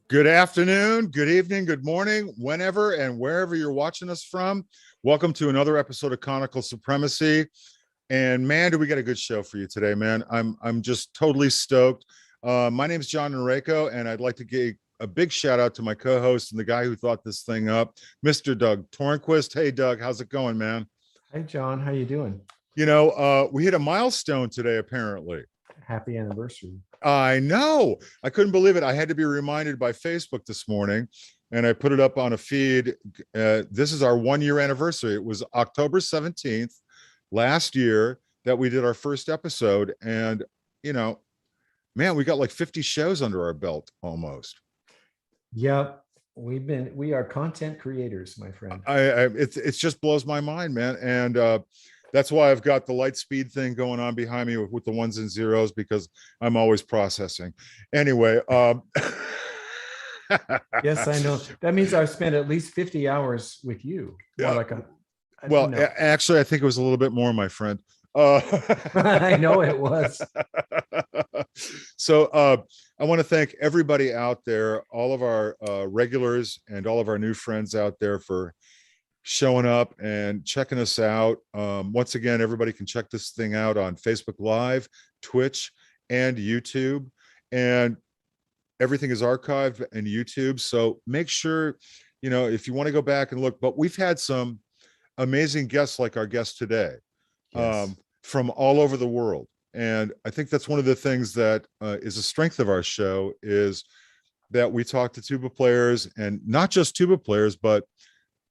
Good afternoon, good evening, good morning, whenever and wherever you're watching us from. Welcome to another episode of Conical Supremacy. And man, do we got a good show for you today, man. I'm just totally stoked. My name is Jon Hansen, and I'd like to give a big shout out to my co-host and the guy who thought this thing up, Mr. Doug Tornquist. Hey, Doug, how's it going, man? Hi, John. How you doing? You know, we hit a milestone today, apparently. Happy anniversary. I know. I couldn't believe it. I had to be reminded by Facebook this morning, and I put it up on a feed. This is our 1-year anniversary. It was October 17th last year that we did our first episode. And, you know, man, we got like 50 shows under our belt almost. Yep. We are content creators, my friend. It just blows my mind, man. And, that's why I've got the light speed thing going on behind me with the ones and zeros, because I'm always processing. Anyway, yes, I know. That means I've spent at least 50 hours with you. Actually, I think it was a little bit more, my friend. I know it was. So I want to thank everybody out there, all of our regulars and all of our new friends out there for showing up and checking us out. Once again, everybody can check this thing out on Facebook Live, Twitch, and YouTube. And everything is archived in YouTube. So make sure, you know, if you want to go back and look, but we've had some amazing guests like our guest today, yes, from all over the world. And I think that's one of the things that is a strength of our show, is that we talk to tuba players, and not just tuba players, but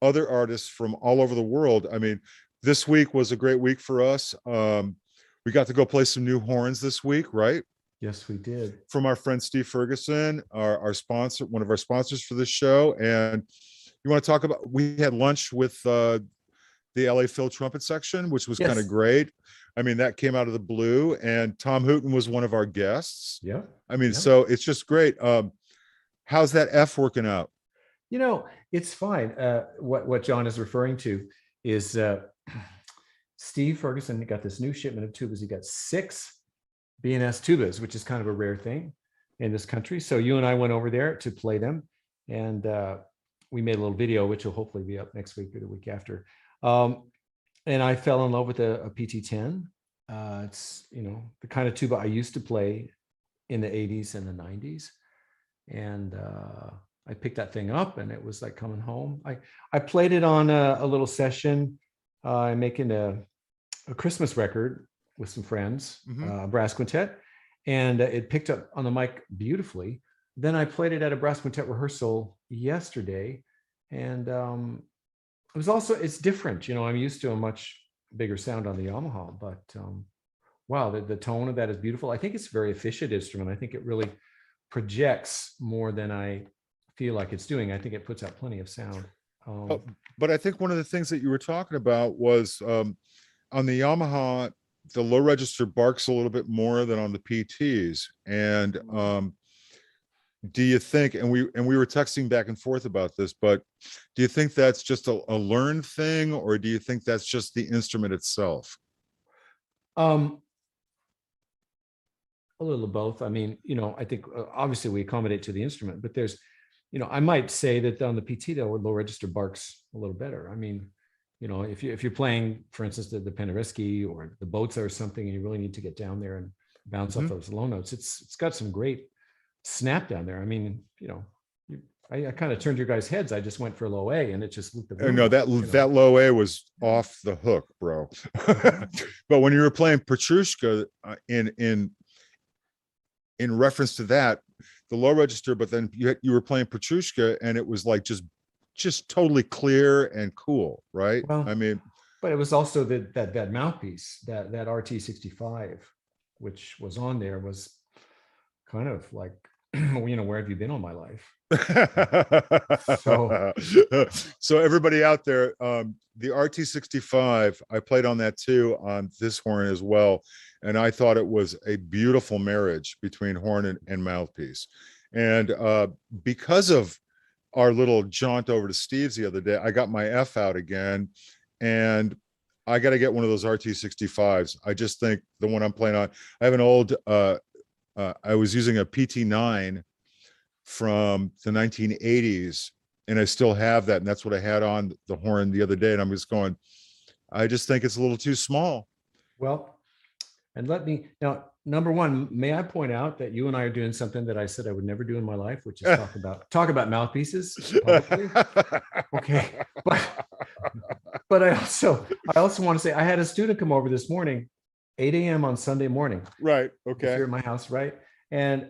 other artists from all over the world. I mean, this week was a great week for us. We got to go play some new horns this week, right? Yes, we did. From our friend Steve Ferguson, our sponsor, one of our sponsors for this show. And you want to talk about, we had lunch with the LA Phil trumpet section, which was kind of great. I mean, that came out of the blue, and Tom Hooten was one of our guests. Yeah. I mean, so it's just great. How's that F working out? You know, it's fine. What John is referring to is Steve Ferguson got this new shipment of tubas. He got 6 B&S tubas, which is kind of a rare thing in this country. So you and I went over there to play them, and we made a little video, which will hopefully be up next week or the week after. And I fell in love with a PT-10. It's, you know, the kind of tuba I used to play in the 80s and the 90s. And I picked that thing up, and it was like coming home. I played it on a little session. I'm making a Christmas record with some friends, brass quintet, and it picked up on the mic beautifully. Then I played it at a brass quintet rehearsal yesterday, and it was also, it's different. You know, I'm used to a much bigger sound on the Yamaha, but wow, the tone of that is beautiful. I think it's a very efficient instrument. I think it really projects more than I feel like it's doing. I think it puts out plenty of sound. But I think one of the things that you were talking about was on the Yamaha, the low register barks a little bit more than on the PTs. And do you think, and we were texting back and forth about this, but do you think that's just a learned thing, or do you think that's just the instrument itself? A little of both. I mean, you know, I think obviously we accommodate to the instrument, but there's, you know, I might say that on the PT, the low register barks a little better. I mean, you know, if you're playing, for instance, the Penderecki or the Bozza or something, and you really need to get down there and bounce off those low notes, it's got some great snap down there. I mean, you know, I kind of turned your guys' heads. I just went for low A, and it just looked. No, that low A was off the hook, bro. But when you were playing Petrushka in reference to that, the low register, but then you were playing Petrushka, and it was like just totally clear and cool, right? I Well, mean, but it was also that mouthpiece, that RT65, which was on there, was kind of like, where have you been all my life? So so everybody out there, the RT65, I played on that too on this horn as well, and I thought it was a beautiful marriage between horn and mouthpiece. And because of our little jaunt over to Steve's the other day, I got my F out again, and I got to get one of those RT65s. I just think the one I'm playing on, I have an old, I was using a PT9 from the 1980s, and I still have that. And that's what I had on the horn the other day. And I'm just going, I just think it's a little too small. well, and let me now, number one, may I point out that you and I are doing something that I said I would never do in my life, which is talk about mouthpieces publicly. Okay. But I also want to say I had a student come over this morning, 8 a.m. on Sunday morning. Right. Okay. Here at my house, right? And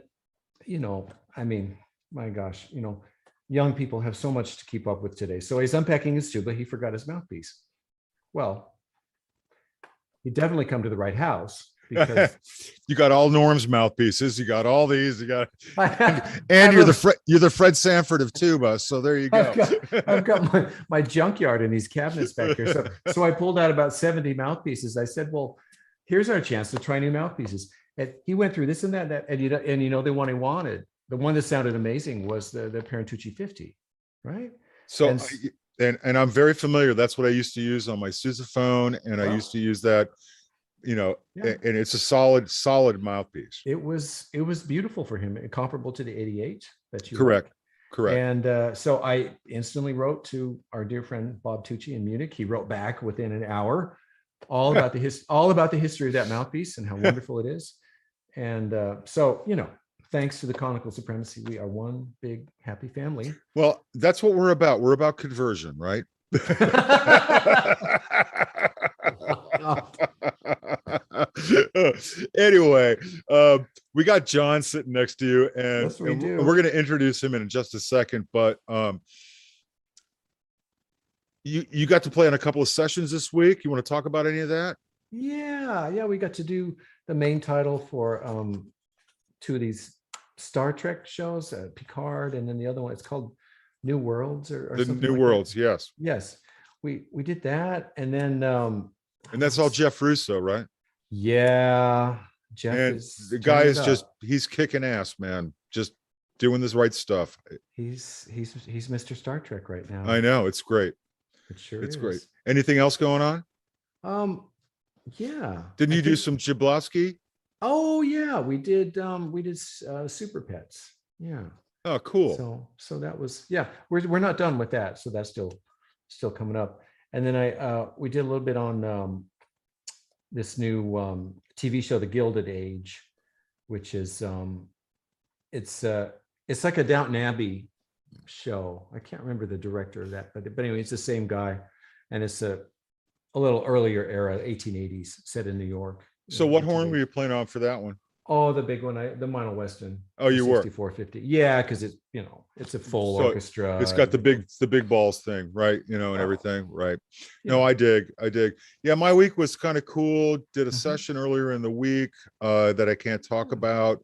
I mean, my gosh, young people have so much to keep up with today. So he's unpacking his tuba. He forgot his mouthpiece. Well, he definitely come to the right house, because you got all Norm's mouthpieces. You got all these. You got, and you're the Fred Sanford of tuba. So there you go. I've got my junkyard in these cabinets back here. So I pulled out about 70 mouthpieces. I said, well, here's our chance to try new mouthpieces. And he went through this and that, and the one he wanted, the one that sounded amazing, was the Parentucci 50, right? So and I'm very familiar. That's what I used to use on my sousaphone, and I used to use that, and it's a solid mouthpiece. It was beautiful for him, comparable to the 88 that you correct. And so I instantly wrote to our dear friend Bob Tucci in Munich. He wrote back within an hour, all about the history of that mouthpiece and how wonderful it is. And so thanks to the Conical Supremacy, we are one big happy family. Well, that's what we're about. We're about conversion, right? Anyway, we got Jon sitting next to you, and, yes, we do. We're going to introduce him in just a second. But you got to play on a couple of sessions this week. You want to talk about any of that? Yeah, we got to do the main title for two of these Star Trek shows, Picard, and then the other one, it's called New Worlds or the something New like Worlds. that. Yes, we did that, and then and that's all Jeff Russo, right? Yeah, Jeff, and the guy is he's kicking ass, man. Just doing this right stuff. He's Mr. Star Trek right now. I know, it's great. It sure it's is. Great. Anything else going on? Yeah. Didn't you do some Jablonski? Oh yeah, we did Super Pets. Yeah. Oh, cool. So that was, yeah, we're not done with that. So that's still coming up. And then we did a little bit on this new TV show, The Gilded Age, which is it's like a Downton Abbey show. I can't remember the director of that, but anyway, it's the same guy, and it's a little earlier era, 1880s, set in New York. So what horn were you playing on for that one? Oh, the big one, the Mono Weston. Oh, you were 6450. Yeah, because it's it's a full orchestra. It's got the big balls thing, right? And everything, right? Yeah. No, I dig. Yeah, my week was kind of cool. Did a session earlier in the week that I can't talk about,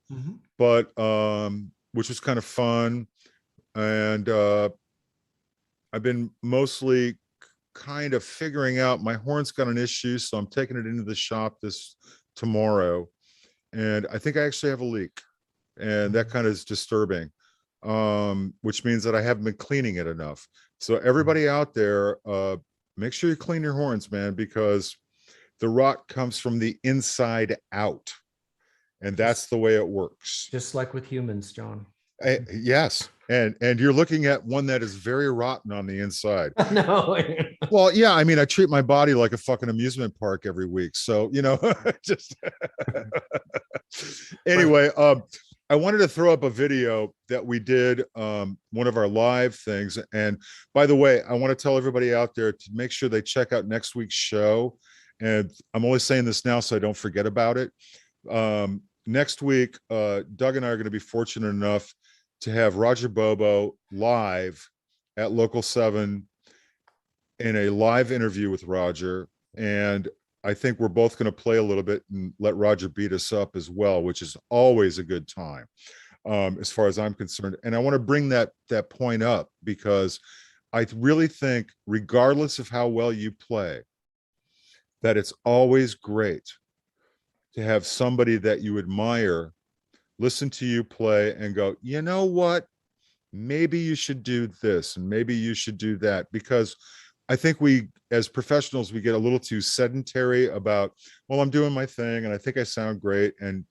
but which was kind of fun. And I've been mostly kind of figuring out, my horn's got an issue, so I'm taking it into the shop tomorrow, and I think I actually have a leak, and that kind of is disturbing, which means that I haven't been cleaning it enough. So everybody out there, make sure you clean your horns, man, because the rot comes from the inside out, and that's the way it works. Just like with humans, John. Yes. And you're looking at one that is very rotten on the inside. No. Well, yeah, I mean, I treat my body like a fucking amusement park every week. So, just anyway, I wanted to throw up a video that we did, one of our live things. And by the way, I want to tell everybody out there to make sure they check out next week's show. And I'm only saying this now so I don't forget about it. Next week, Doug and I are going to be fortunate enough to have Roger Bobo live at Local 7 in a live interview with Roger. And I think we're both going to play a little bit and let Roger beat us up as well, which is always a good time, as far as I'm concerned. And I want to bring that point up because I really think, regardless of how well you play, that it's always great to have somebody that you admire listen to you play and go, you know what? Maybe you should do this and maybe you should do that. Because I think we, as professionals, we get a little too sedentary about, well, I'm doing my thing and I think I sound great and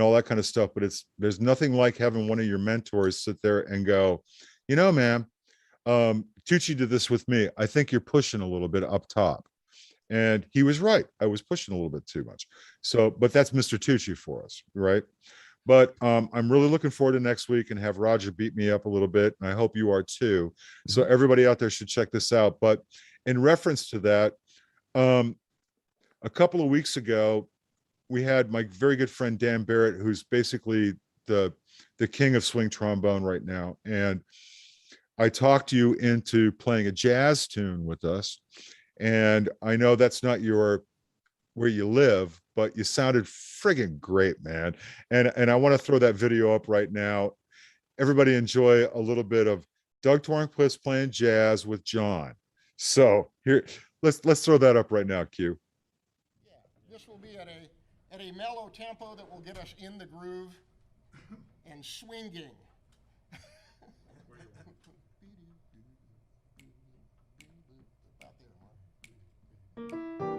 all that kind of stuff. But there's nothing like having one of your mentors sit there and go, you know, man, Tucci did this with me. I think you're pushing a little bit up top. And he was right. I was pushing a little bit too much. So, but that's Mr. Tucci for us, right? But I'm really looking forward to next week and have Roger beat me up a little bit. And I hope you are too. So everybody out there should check this out. But in reference to that, a couple of weeks ago, we had my very good friend Dan Barrett, who's basically the king of swing trombone right now. And I talked you into playing a jazz tune with us. And I know that's not where you live, but you sounded friggin' great, man. And I want to throw that video up right now. Everybody enjoy a little bit of Doug Tornquist playing jazz with Jon. So here, let's throw that up right now, Q. Yeah, this will be at a mellow tempo that will get us in the groove and swinging. About there, Mark.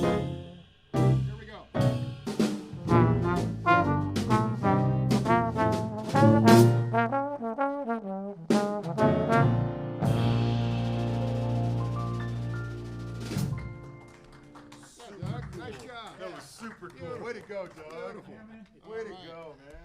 Here we go. Yeah, Doug, nice job. That was super cool. Way to go, Doug. Beautiful. Way to All right. go, man.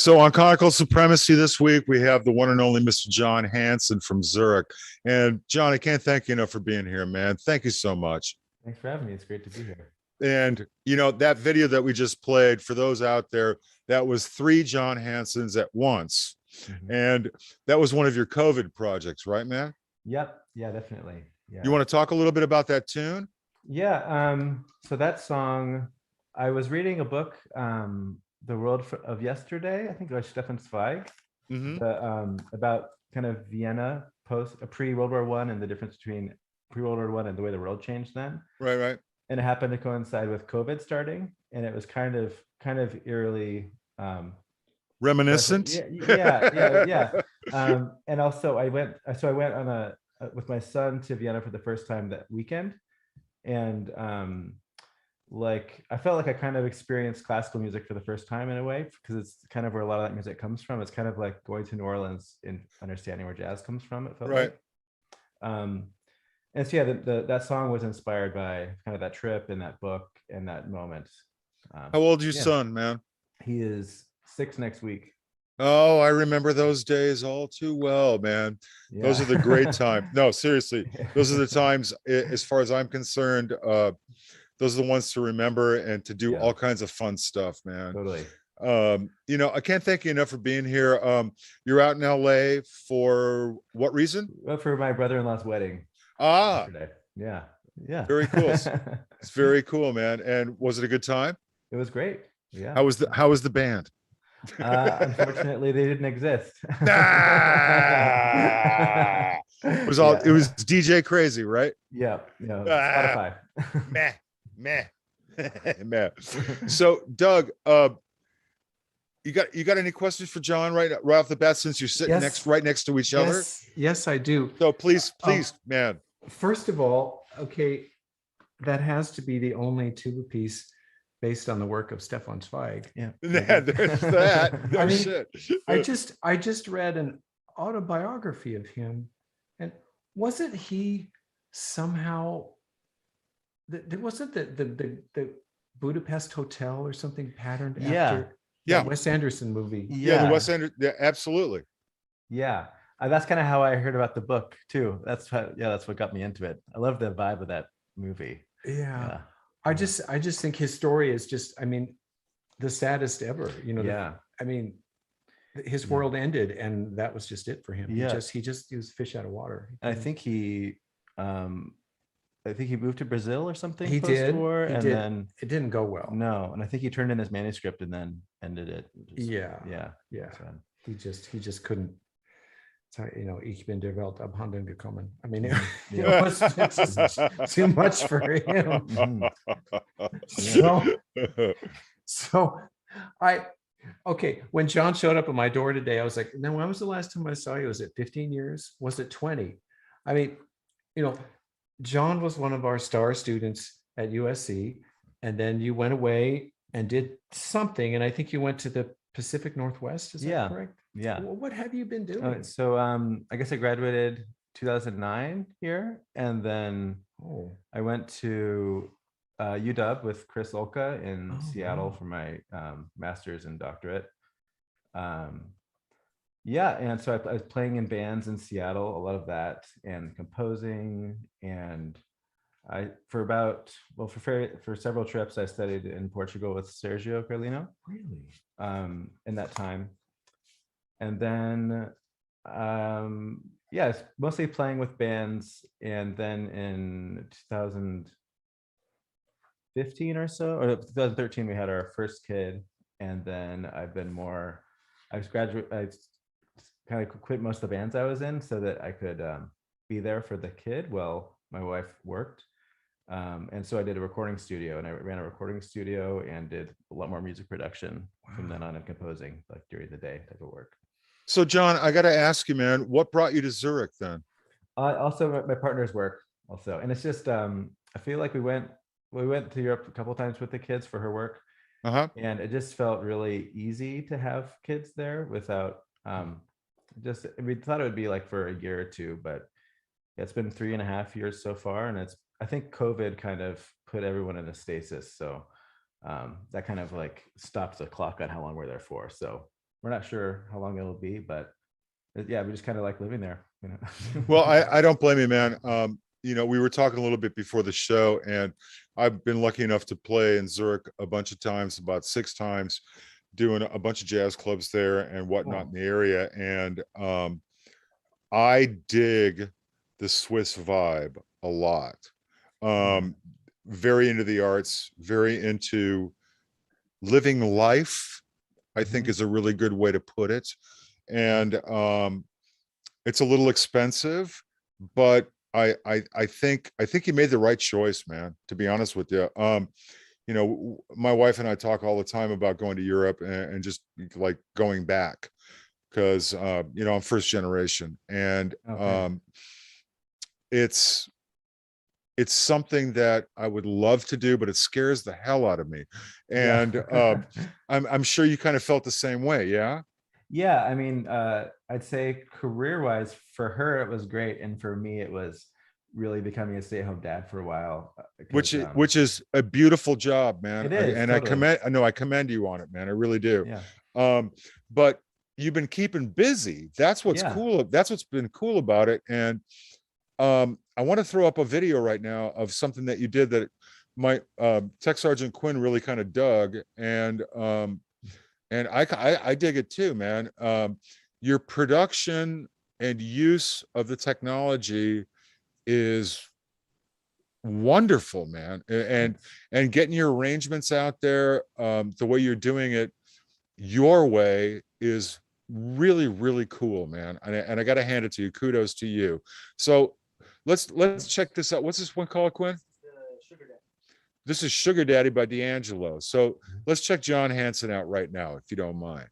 So on Conical Supremacy this week, we have the one and only Mr. Jon Hansen from Zurich. And John, I can't thank you enough for being here, man. Thank you so much. Thanks for having me. It's great to be here. And, you know, that video that we just played, for those out there, that was 3 Jon Hansens at once. Mhm. And that was one of your COVID projects, right, man? Yep. Yeah, definitely. Yeah. You want to talk a little bit about that tune? Yeah. So that song, I was reading a book, The World of Yesterday, I think it was Stefan Zweig, Hmm. about kind of Vienna pre-World War I and the difference between pre-World War I and the way the world changed then. Right, right. And it happened to coincide with COVID starting, and it was kind of eerily Reminiscent. yeah. And also I went on with my son to Vienna for the first time that weekend, and like I felt like I kind of experienced classical music for the first time in a way, because it's kind of where a lot of that music comes from. It's kind of like going to New Orleans and understanding where jazz comes from. It felt Right. like. And so yeah, that song was inspired by kind of that trip and that book and that moment. How old is your Yeah. son, man? He is 6 next week. Oh, I remember those days all too well, man. Yeah. Those are the great times. No, seriously, those are the times, as far as I'm concerned, those are the ones to remember and to do Yeah. all kinds of fun stuff, man. Totally. You know, I can't thank you enough for being here. You're out in LA for what reason? Well, for my brother-in-law's wedding yesterday. Yeah. Very cool. It's very cool, man. And was it a good time? It was great. Yeah. How was the band? Unfortunately, they didn't exist. It was all, it was DJ Crazy, right? Yeah. Spotify. Meh. So Doug, you got any questions for John right off the bat, since you're sitting right next to each other? Yes, I do. So please, man. First of all, okay, that has to be the only tuba piece based on the work of Stefan Zweig. Yeah, There's that. No, I mean, shit. I just read an autobiography of him, and wasn't he somehow wasn't the Budapest Hotel or something patterned after Yeah. Wes Anderson movie? Yeah, the Wes Anderson. Yeah, absolutely. Yeah. That's kind of how I heard about the book too. That's what got me into it. I love the vibe of that movie. Yeah. I just think his story is just, I mean, the saddest ever, you know. I mean, his world ended and that was just it for him. He was fish out of water. I think he moved to Brazil or something. He did. And then it didn't go well. No, and I think he turned in his manuscript and then ended it. Yeah. So. He just couldn't. You know, ich bin der Welt abhanden gekommen. I mean, it was just too much for him. So when John showed up at my door today, I was like, "No, when was the last time I saw you? Was it 15 years? Was it 20?" I mean, you know, John was one of our star students at USC, and then you went away and did something, and I think you went to the Pacific Northwest. Is that correct? Yeah. Well, what have you been doing? So I guess I graduated 2009 here, and then I went to UW with Chris Olka in Seattle for my master's and doctorate. And so I was playing in bands in Seattle, a lot of that, and composing. And for several trips, I studied in Portugal with Sergio Carlino. Really? In that time. And then mostly playing with bands. And then in 2015 or so, or 2013, we had our first kid. And then I kind of quit most of the bands I was in so that I could be there for the kid while my wife worked. And so I did a recording studio, and I ran a recording studio and did a lot more music production from then on, and composing like during the day type of work. So John, I got to ask you, man, what brought you to Zurich then? Also my partner's work also. And it's just, I feel like we went to Europe a couple of times with the kids for her work. And it just felt really easy to have kids there without, we thought it would be like for a year or two, but it's been 3.5 years so far. And I think COVID kind of put everyone in a stasis. So that kind of like stopped the clock on how long we're there for. So we're not sure how long it'll be, but yeah, we just kind of like living there, you know. Well, I don't blame you, man. You know, we were talking a little bit before the show, and I've been lucky enough to play in Zurich a bunch of times, about 6 times, doing a bunch of jazz clubs there and whatnot in the area. And I dig the Swiss vibe a lot. Very into the arts, very into living life, I think is a really good way to put it. And it's a little expensive, but I think you made the right choice, man, to be honest with you. You know, my wife and I talk all the time about going to Europe and just like going back, because you know, I'm first generation, and it's something that I would love to do, but it scares the hell out of me. And I'm sure you kind of felt the same way. Yeah. Yeah, I mean, I'd say career-wise, for her it was great, and for me it was really becoming a stay-at-home dad for a while. Which is a beautiful job, man. It is, and totally. I commend you on it, man. I really do. Yeah. But you've been keeping busy. That's what's cool. That's what's been cool about it. And I want to throw up a video right now of something that you did that my Tech Sergeant Quinn really kind of dug, and I dig it too, man. Your production and use of the technology is wonderful, man. And getting your arrangements out there, the way you're doing it your way is really, really cool, man. And I got to hand it to you. Kudos to you. So let's check this out. What's this one called, Quinn? This is Sugar Daddy by D'Angelo. So let's check Jon Hansen out right now, if you don't mind.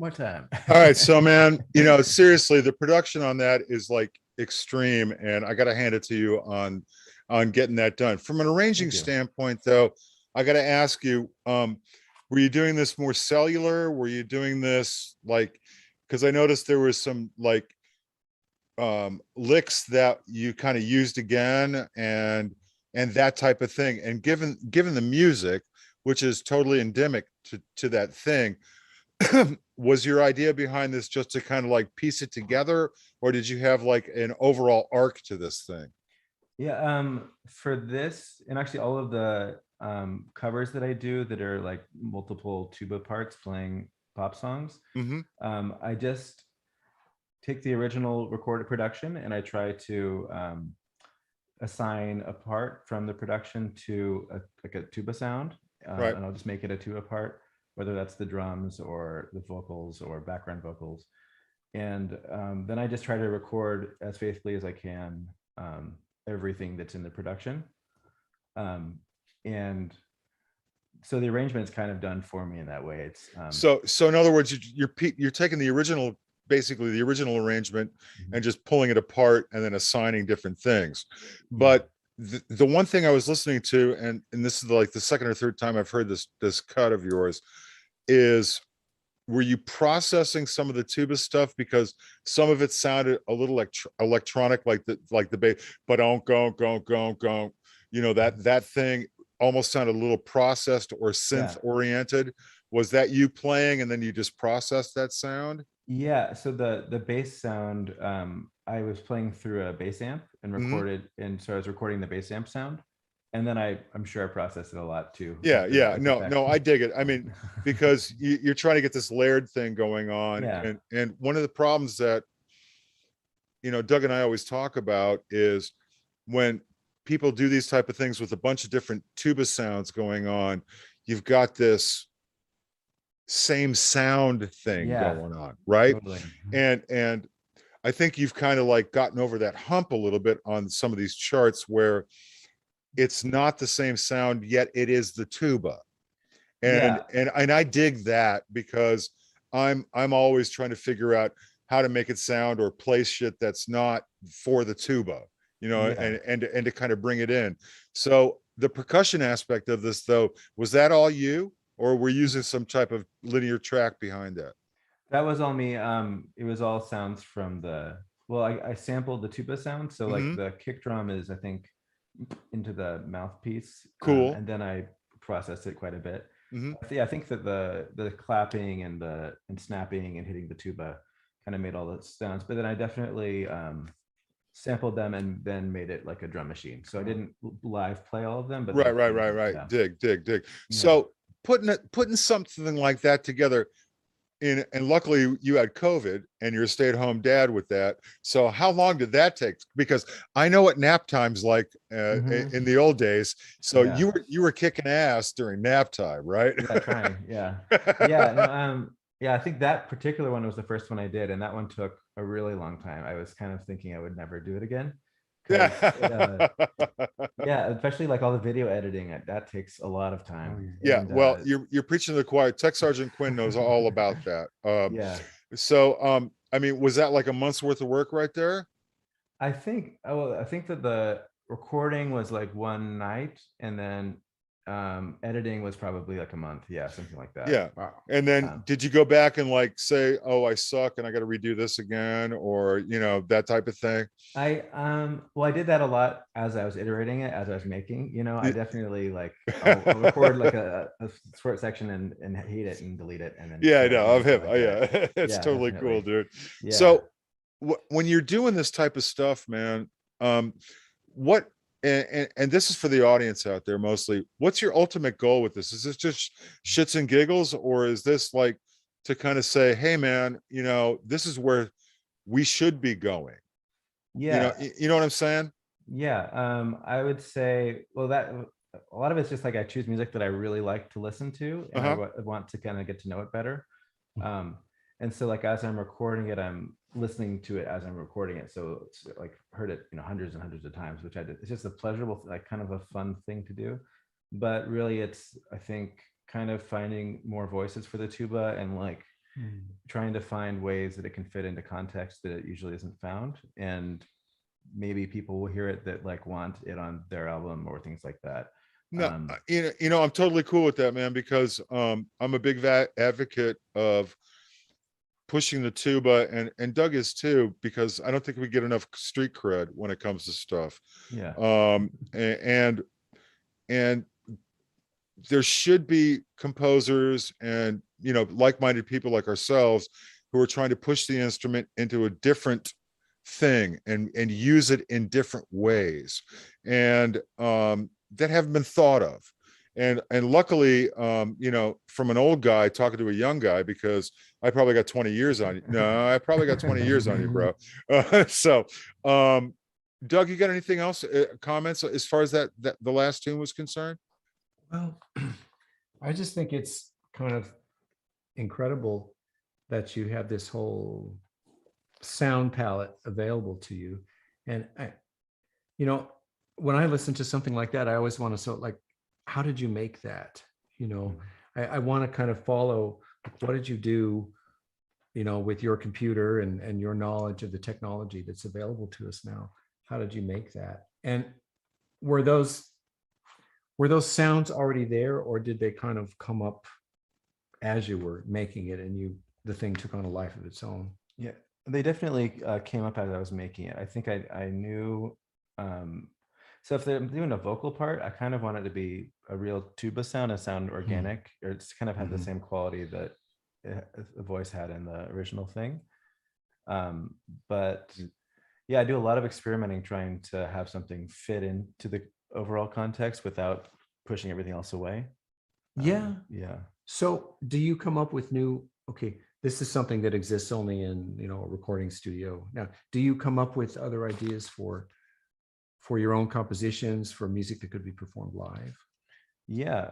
more time. All right, so man, seriously, the production on that is like extreme, and I got to hand it to you on getting that done. From an arranging Thank you. standpoint, though, I got to ask you, were you doing this more cellular? Were you doing this like, because I noticed there was some like licks that you kind of used again, and that type of thing. And given the music, which is totally endemic to that thing, was your idea behind this just to kind of like piece it together, or did you have like an overall arc to this thing? Yeah, for this, and actually all of the covers that I do that are like multiple tuba parts playing pop songs, I just take the original recorded production and I try to assign a part from the production to like a tuba sound, Right. and I'll just make it a tuba part, whether that's the drums or the vocals or background vocals. And then I just try to record as faithfully as I can everything that's in the production. And so the arrangement is kind of done for me in that way. It's so in other words, you're taking the original, basically the original arrangement, and just pulling it apart and then assigning different things. But the one thing I was listening to, and this is like the second or third time I've heard this cut of yours, is were you processing some of the tuba stuff, because some of it sounded a little electronic, like the bass, but don't go, that thing almost sounded a little processed or synth oriented. Was that you playing and then you just processed that sound? Yeah, so the bass sound, I was playing through a bass amp and recorded, and so I was recording the bass amp sound, and then I'm sure I processed it a lot too. No, I dig it. I mean, because you're trying to get this layered thing going on, and one of the problems that Doug and I always talk about is when people do these type of things with a bunch of different tuba sounds going on, you've got this same sound thing going on, right? Totally. And I think you've kind of like gotten over that hump a little bit on some of these charts where it's not the same sound, yet it is the tuba. And I dig that, because I'm always trying to figure out how to make it sound or play shit that's not for the tuba, and to kind of bring it in. So the percussion aspect of this, though, was that all you, or were you using some type of linear track behind that? That was all me. It was all sounds from I sampled the tuba sound. So like the kick drum is, I think, into the mouthpiece. Cool. And then I processed it quite a bit. I think that the clapping and snapping and hitting the tuba kind of made all those sounds, but then I definitely sampled them and then made it like a drum machine. So I didn't live play all of them, but right. Yeah. Dig. So putting something like that together, and luckily you had COVID and you're a stay-at-home dad with that. So how long did that take? Because I know what nap time's like in the old days. So you were kicking ass during nap time, right? Yeah, trying. I think that particular one was the first one I did, and that one took a really long time. I was kind of thinking I would never do it again. Especially like all the video editing, that takes a lot of time. Well, you're preaching to the choir. Tech Sergeant Quinn knows all about that. So I mean, was that like a month's worth of work right there? I think that the recording was like one night, and then editing was probably like a month. Something like that. Wow. And then did you go back and like say, oh, I suck and I got to redo this again, or that type of thing? I did that a lot as I was iterating it, as I was making. I definitely like I'll record like a short section and hate it and delete it, and then I know of him. It's totally cool, dude. So when you're doing this type of stuff, man, what and this is for the audience out there mostly, what's your ultimate goal with this? Is this just shits and giggles, or is this like to kind of say, hey man, this is where we should be going? You know what I'm saying? I would say, well, that a lot of it's just like I choose music that I really like to listen to, and I want to kind of get to know it better. And so like as I'm recording it, I'm listening to it as I'm recording it. So it's like heard it, hundreds and hundreds of times, which I did. It's just a pleasurable, like kind of a fun thing to do. But really it's, I think, kind of finding more voices for the tuba and like trying to find ways that it can fit into context that it usually isn't found, and maybe people will hear it that like want it on their album or things like that. No, I'm totally cool with that, man, because I'm a big advocate of pushing the tuba, and Doug is too, because I don't think we get enough street cred when it comes to stuff. Yeah. And there should be composers and, like-minded people like ourselves who are trying to push the instrument into a different thing and use it in different ways, and that haven't been thought of. And luckily, from an old guy talking to a young guy, because I probably got 20 years on you. No, I probably got 20 years on you, bro. Doug, you got anything else, comments as far as that the last tune was concerned? Well, I just think it's kind of incredible that you have this whole sound palette available to you. And when I listen to something like that, I always want to like, how did you make that? I want to kind of follow, what did you do, with your computer and your knowledge of the technology that's available to us now? How did you make that? And were those sounds already there, or did they kind of come up as you were making it and the thing took on a life of its own? Yeah, they definitely came up as I was making it. I think I knew, so if they're doing a vocal part, I kind of want it to be a real tuba sound, a sound organic, or it's kind of had the same quality that the voice had in the original thing. But yeah, I do a lot of experimenting, trying to have something fit into the overall context without pushing everything else away. Yeah. Yeah. So do you come up with okay, this is something that exists only in, a recording studio. Now, do you come up with other ideas for your own compositions, for music that could be performed live? Yeah.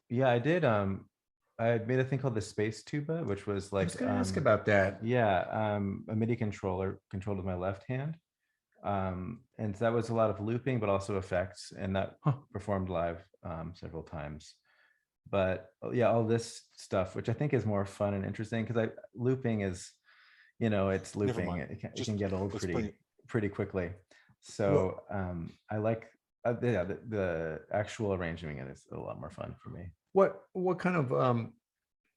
Yeah, I did. I made a thing called the space tuba, which was like, I was going to ask about that. Yeah. A MIDI controller controlled with my left hand. And so that was a lot of looping, but also effects, and that performed live several times. But yeah, all this stuff, which I think is more fun and interesting, because looping is, it's looping. It can get old pretty quickly. So I like the actual arranging it is a lot more fun for me. What kind of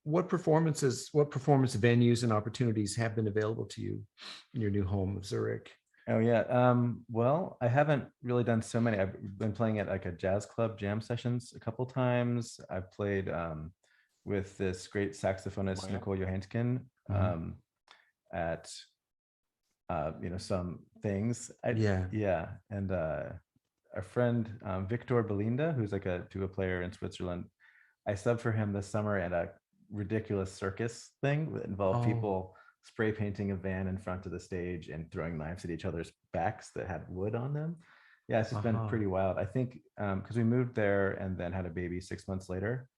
what performance venues and opportunities have been available to you in your new home of Zurich? Oh yeah. Well, I haven't really done so many. I've been playing at like a jazz club jam sessions a couple times. I've played with this great saxophonist, Nicole Johansson, at some things. Yeah. And our friend Victor Belinda, who's like a tuba player in Switzerland, I subbed for him this summer at a ridiculous circus thing that involved people spray painting a van in front of the stage and throwing knives at each other's backs that had wood on them. Yeah, it's just been pretty wild. I think because we moved there and then had a baby 6 months later,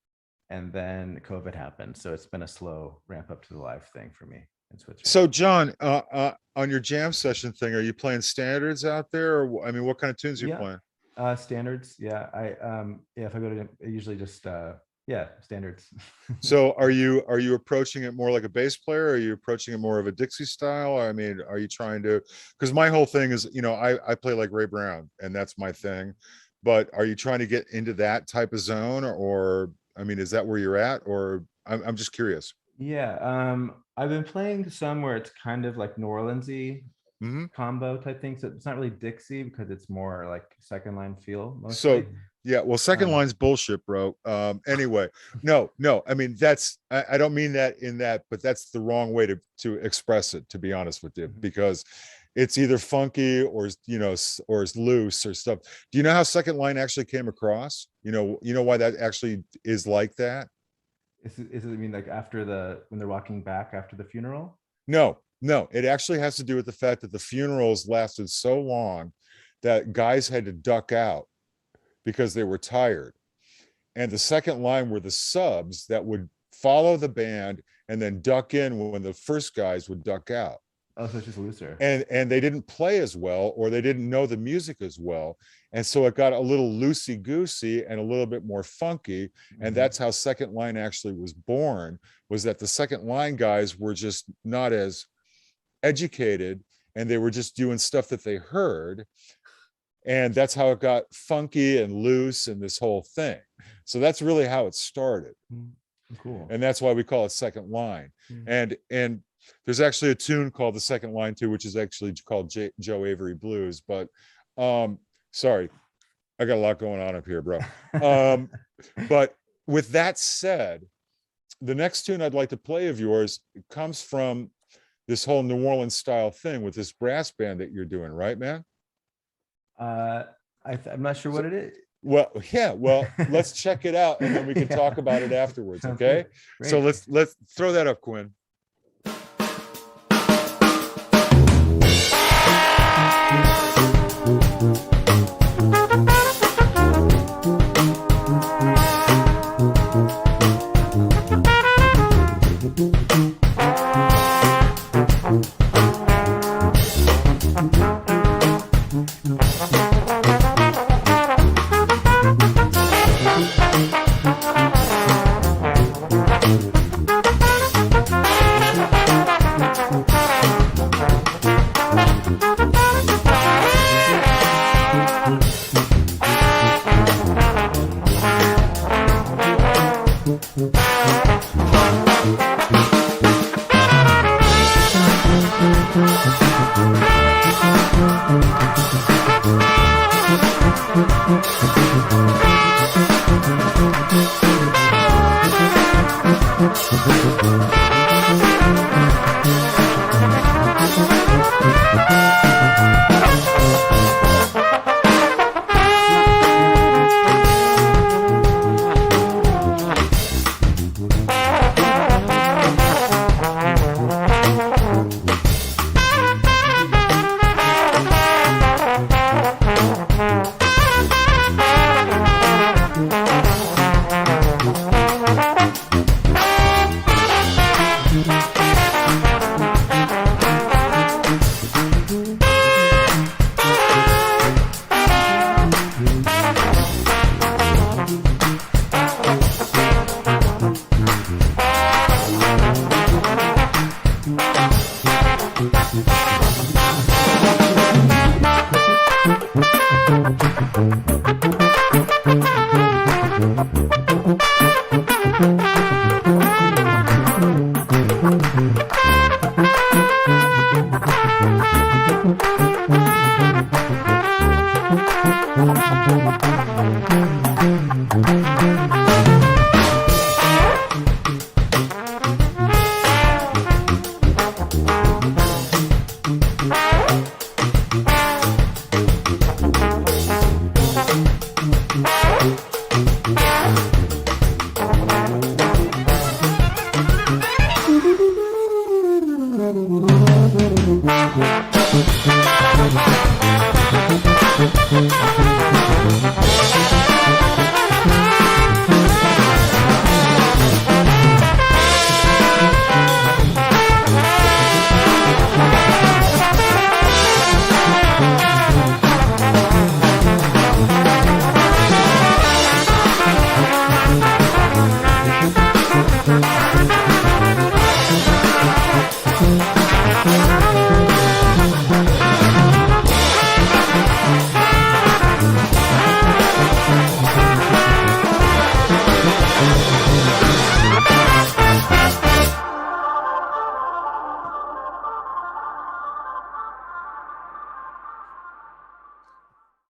and then COVID happened. So it's been a slow ramp up to the live thing for me in Switzerland. So John, on your jam session thing, are you playing standards out there? Or, I mean, what kind of tunes are you playing? Standards. Yeah. If I go to, I usually just, standards. So are you approaching it more like a bass player? Or are you approaching it more of a Dixie style? I mean, are you trying to, because my whole thing is, I play like Ray Brown and that's my thing, but are you trying to get into that type of zone, or, I mean, is that where you're at, or I'm just curious. Yeah. I've been playing some where it's kind of like New Orleans-y combo type thing. So it's not really Dixie because it's more like second line feel mostly. So yeah, well, second line's bullshit, bro. Anyway, no, I mean, I don't mean that in that, but that's the wrong way to express it, to be honest with you, because it's either funky or or it's loose or stuff. Do you know how second line actually came across? You know why that actually is like that? Is it, I mean, like when they're walking back after the funeral? No, it actually has to do with the fact that the funerals lasted so long that guys had to duck out because they were tired. And the second line were the subs that would follow the band and then duck in when the first guys would duck out. Oh, so it's just looser. And they didn't play as well, or they didn't know the music as well. And so it got a little loosey goosey and a little bit more funky. And that's how Second Line actually was born, was that the Second Line guys were just not as educated, and they were just doing stuff that they heard. And that's how it got funky and loose and this whole thing. So that's really how it started. Cool. And that's why we call it Second Line. And there's actually a tune called The Second Line too, which is actually called Joe Avery Blues. But sorry, I got a lot going on up here, bro. But with that said, the next tune I'd like to play of yours comes from this whole New Orleans style thing with this brass band that you're doing, right, man? I'm not sure what it is. Well, yeah, well, let's check it out and then we can talk about it afterwards. Sounds Okay. good. So Great. let's throw that up, Quinn.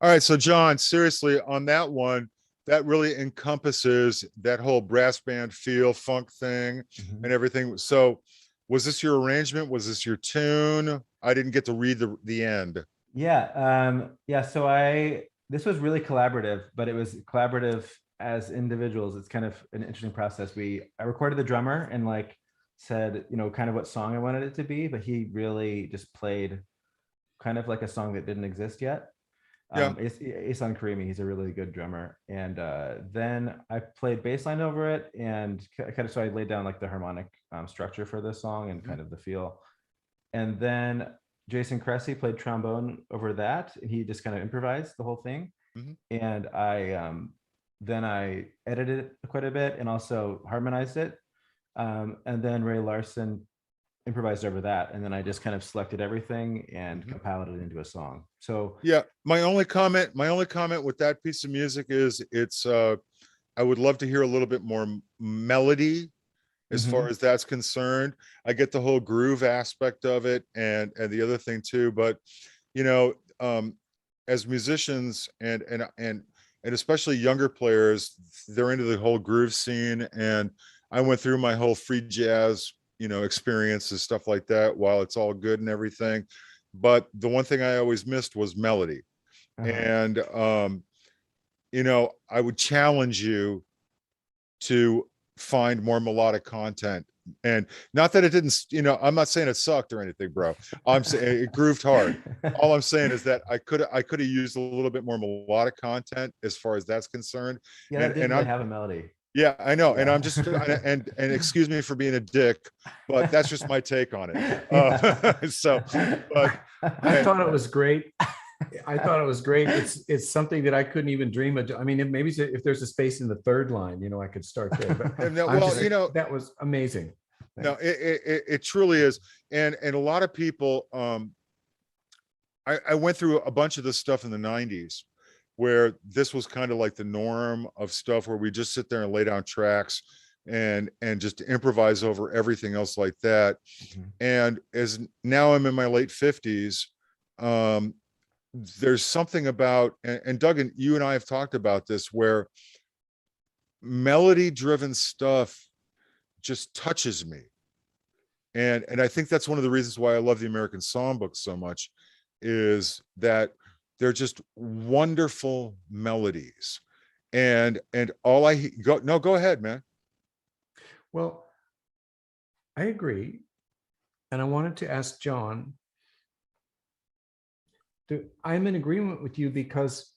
All right, so John, seriously, on that one, that really encompasses that whole brass band feel, funk thing, and everything. So, was this your arrangement? Was this your tune? I didn't get to read the end. Yeah, yeah. So this was really collaborative, but it was collaborative as individuals. It's kind of an interesting process. I recorded the drummer and like said, kind of what song I wanted it to be, but he really just played kind of like a song that didn't exist yet. Isan Karimi, he's a really good drummer. And then I played bass line over it, and kind of so I laid down like the harmonic structure for this song and kind of the feel. And then Jason Cressy played trombone over that, and he just kind of improvised the whole thing. Mhm. And then I edited it quite a bit and also harmonized it. And then Ray Larson improvised over that, and then I just kind of selected everything and compiled it into a song. So yeah, my only comment with that piece of music is I would love to hear a little bit more melody as far as that's concerned. I get the whole groove aspect of it and the other thing too, but you know, as musicians and especially younger players, they're into the whole groove scene. And I went through my whole free jazz, experiences, stuff like that, while it's all good and everything. But the one thing I always missed was melody. And I would challenge you to find more melodic content. And not that it didn't, I'm not saying it sucked or anything, bro. I'm saying it grooved hard. All I'm saying is that I could have used a little bit more melodic content as far as that's concerned. yeah, that didn't really have a melody. Yeah, I know. And Yeah. I'm just, and excuse me for being a dick, but that's just my take on it. But I thought it was great. I thought it was great. It's something that I couldn't even dream of. I mean, if there's a space in the third line, I could start there. But that was amazing. No, it truly is. And a lot of people, I went through a bunch of this stuff in the 90s where this was kind of like the norm of stuff where we just sit there and lay down tracks and just improvise over everything else like that. And as now I'm in my late 50s, there's something about, and Duggan, you and I have talked about this, where melody driven stuff just touches me. And I think that's one of the reasons why I love the American Songbook so much, is that they're just wonderful melodies. And all go ahead, man. Well, I agree. And I wanted to ask Jon, I'm in agreement with you because,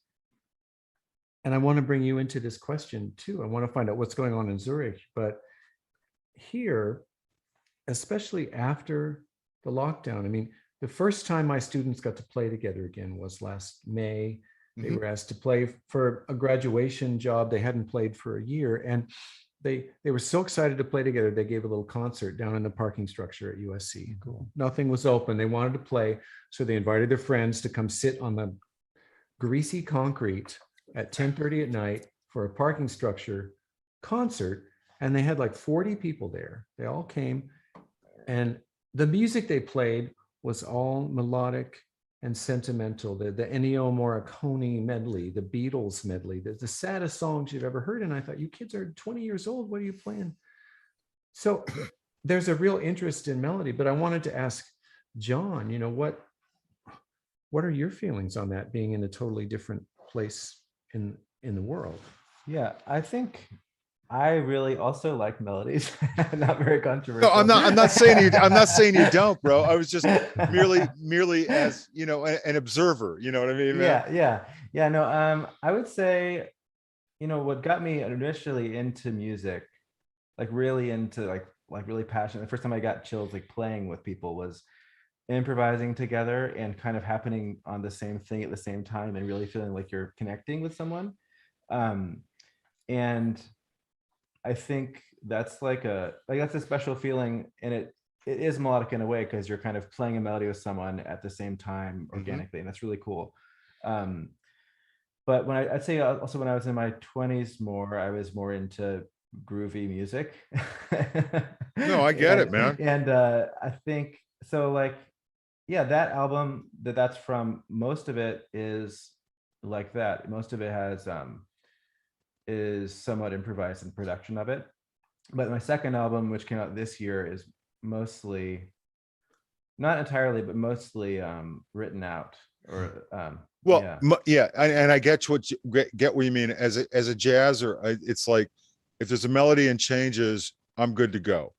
and I want to bring you into this question too. I want to find out what's going on in Zurich, but here, especially after the lockdown, I mean, the first time my students got to play together again was last May. They were asked to play for a graduation job. They hadn't played for a year, and they were so excited to play together. They gave a little concert down in the parking structure at USC. Cool. Nothing was open. They wanted to play, so they invited their friends to come sit on the greasy concrete at 10:30 at night for a parking structure concert. And they had like 40 people there. They all came, and the music they played was all melodic and sentimental. The Ennio Morricone medley, the Beatles medley, the saddest songs you've ever heard. And I thought, you kids are 20 years old. What are you playing? So there's a real interest in melody. But I wanted to ask Jon, what are your feelings on that, being in a totally different place in the world? Yeah, I think I really also like melodies. Not very controversial. No, I'm not saying you don't, bro. I was just merely as, an observer, you know what I mean, man? Yeah. No, I would say, what got me initially into music, like really into like really passionate. The first time I got chills, like playing with people, was improvising together and kind of happening on the same thing at the same time and really feeling like you're connecting with someone. And I think that's that's a special feeling, and it is melodic in a way because you're kind of playing a melody with someone at the same time organically, and that's really cool. But I'd say also when I was in my 20s I was more into groovy music. No, I get it, man. And I think so, that album that's from, most of it is like that. Most of it has is somewhat improvised in production of it. But my second album, which came out this year, is mostly, not entirely, but mostly written out. Or and I get what you mean. As a jazzer, it's like, if there's a melody and changes, I'm good to go.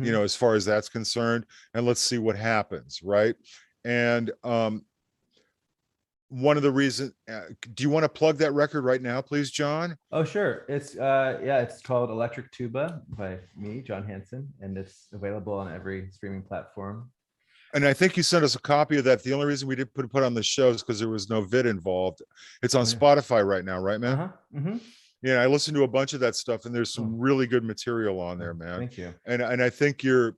As far as that's concerned, and let's see what happens, right? And one of the reasons, do you want to plug that record right now, please, Jon? Oh, sure. It's called Electric Tuba by me, Jon Hansen, and it's available on every streaming platform. And I think you sent us a copy of that. The only reason we didn't put on the show is because there was no vid involved. It's on Oh, yeah. Spotify right now, right, man? Mm-hmm. Yeah, I listened to a bunch of that stuff, and there's Oh. some really good material on there, Oh, man. thank you. And I think you're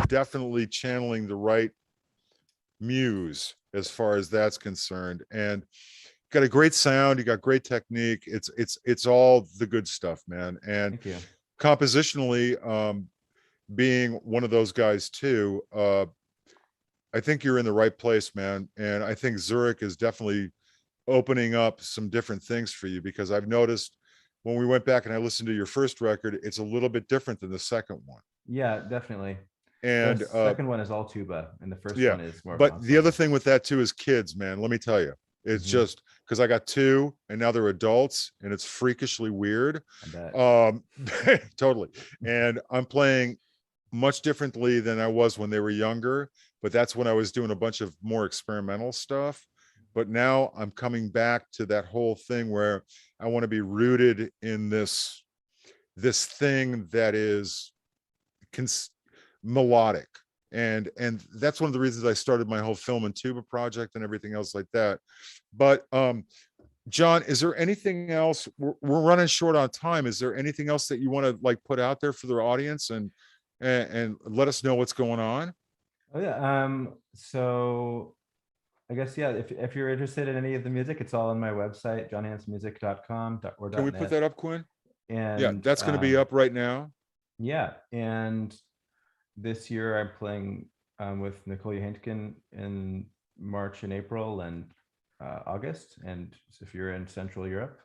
definitely channeling the right muse as far as that's concerned. And got a great sound, you got great technique. It's all the good stuff, man. And Thank you. compositionally, being one of those guys too, I think you're in the right place, man. And I think Zurich is definitely opening up some different things for you, because I've noticed when we went back and I listened to your first record, it's a little bit different than the second one. Yeah, definitely. And the second one is all tuba, and the first yeah, one is more. but the other thing with that too is kids, man. Let me tell you, it's just because I got two and now they're adults, and it's freakishly weird. Totally. And I'm playing much differently than I was when they were younger, but that's when I was doing a bunch of more experimental stuff. But now I'm coming back to that whole thing where I want to be rooted in this thing that is melodic. And that's one of the reasons I started my whole film and tuba project and everything else like that. But Jon, is there anything else? We're running short on time. Is there anything else that you want to like put out there for the audience and let us know what's going on? Oh yeah. So I guess, yeah, if you're interested in any of the music, it's all on my website, jonhansenmusic.com or Can we put that up, Quinn? And yeah, that's going to be up right now. Yeah. And this year I'm playing with Nicole Hansen in March and April and August. And if you're in Central Europe,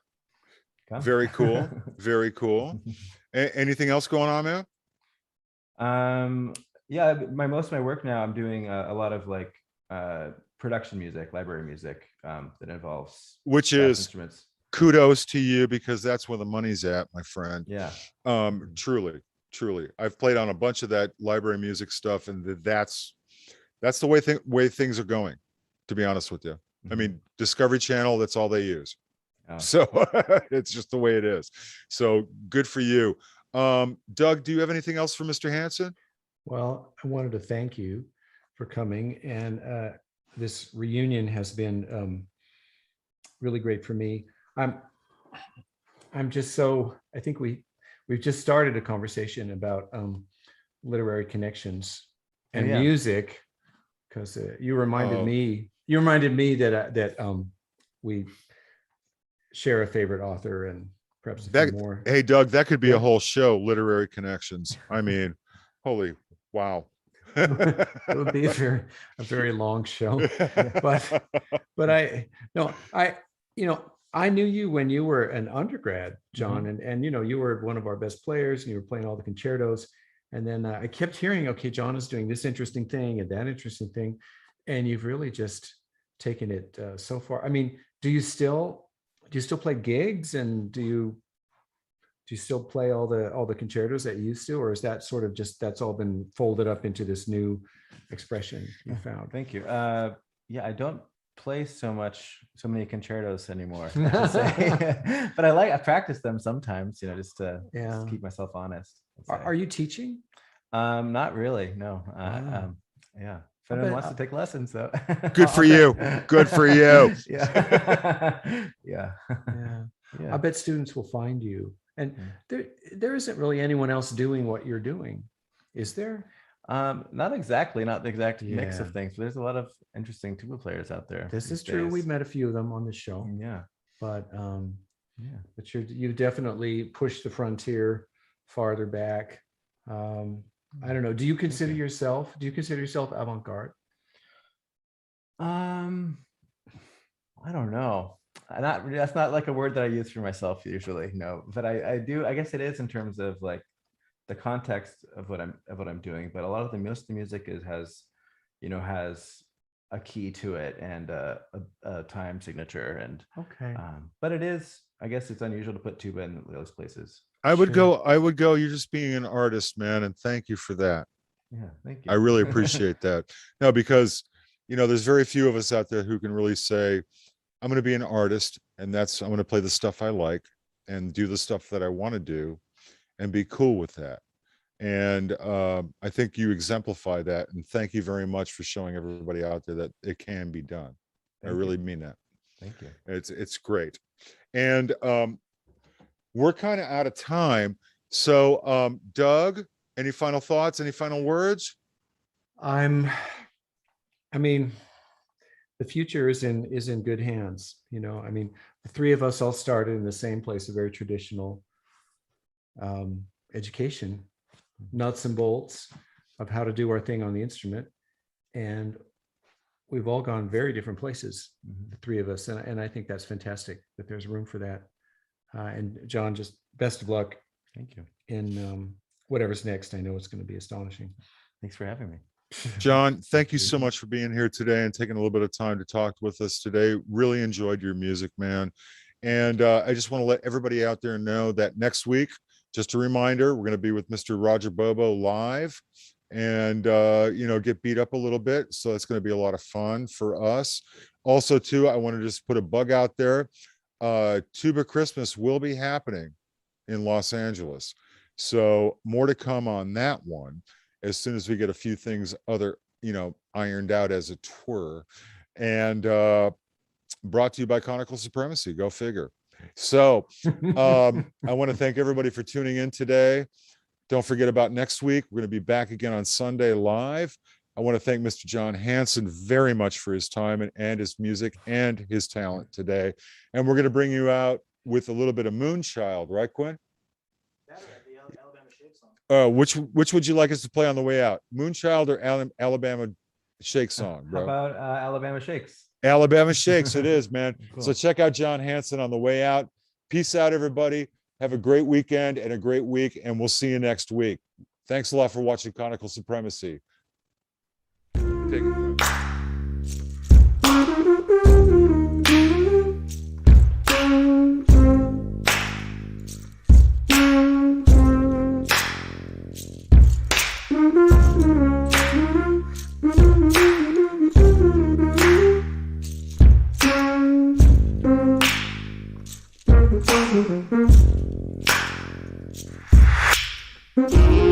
come. Very cool. Very cool. Anything else going on, man? Yeah, most of my work now, I'm doing a lot of like production music, library music that involves which is instruments. Kudos to you, because that's where the money's at, my friend. Yeah. Truly I've played on a bunch of that library music stuff, and that's the way things are going, to be honest with you. I mean, Discovery Channel, that's all they use. So it's just the way it is. So good for you. Doug, do you have anything else for Mr. Hansen? Well, I wanted to thank you for coming, and this reunion has been really great for me. I'm just so, I think we've just started a conversation about literary connections and music, because you reminded me that we share a favorite author and perhaps a few more. Hey, Doug, that could be a whole show, literary connections. I mean, holy wow. It would be a very long show, but I knew you when you were an undergrad, Jon, and you were one of our best players, and you were playing all the concertos. And then I kept hearing, okay, Jon is doing this interesting thing and that interesting thing, and you've really just taken it so far. I mean, do you still play gigs, and do you still play all the concertos that you used to, or is that sort of just, that's all been folded up into this new expression you found? Thank you. Yeah, I don't play so many concertos anymore, but I practice them sometimes, just to keep myself honest. Are you teaching? Not really, no. Yeah, if anyone wants to take lessons, though. Good for you. Good for you. Yeah. I bet students will find you. And there isn't really anyone else doing what you're doing, is there? Not exactly, not the exact mix of things, but there's a lot of interesting tuba players out there. This is true. We've met a few of them on the show. Yeah. But but you definitely push the frontier farther back. I don't know. Do you consider yourself avant-garde? I don't know. That's not like a word that I use for myself usually, no. But I do. I guess it is in terms of like the context of what I'm doing. But a lot of most of the music has a key to it and a time signature, and but it is. I guess it's unusual to put tuba in those places. I would go. You're just being an artist, man, and thank you for that. Yeah, thank you. I really appreciate that. No, because there's very few of us out there who can really say, I'm going to be an artist, and I'm going to play the stuff I like and do the stuff that I want to do and be cool with that. And I think you exemplify that. And thank you very much for showing everybody out there that it can be done. I really mean that. Thank you. It's great. And we're kind of out of time. So Doug, any final thoughts? Any final words? I mean, the future is in good hands. You know, I mean, the three of us all started in the same place, a very traditional education, nuts and bolts of how to do our thing on the instrument. And we've all gone very different places, the three of us. And I think that's fantastic that there's room for that. And Jon, just best of luck. Thank you. In whatever's next. I know it's going to be astonishing. Thanks for having me. Jon, thank you so much for being here today and taking a little bit of time to talk with us today. Really enjoyed your music, man. And I just want to let everybody out there know that next week, just a reminder, we're going to be with Mr. Roger Bobo live and, you know, get beat up a little bit. So it's going to be a lot of fun for us. Also, too, I want to just put a bug out there. Tuba Christmas will be happening in Los Angeles. So more to come on that one as soon as we get a few things ironed out, as it were. And brought to you by Conical Supremacy. Go figure. So I want to thank everybody for tuning in today. Don't forget about next week. We're going to be back again on Sunday live. I want to thank Mr. Jon Hansen very much for his time and his music and his talent today. And we're going to bring you out with a little bit of Moonchild, right, Quinn? Which would you like us to play on the way out? Moonchild or Alabama Shake Song, bro? How about Alabama Shakes? Alabama Shakes it is, man. Cool. So check out Jon Hansen on the way out. Peace out, everybody. Have a great weekend and a great week, and we'll see you next week. Thanks a lot for watching Conical Supremacy. Take it. Mm-hmm.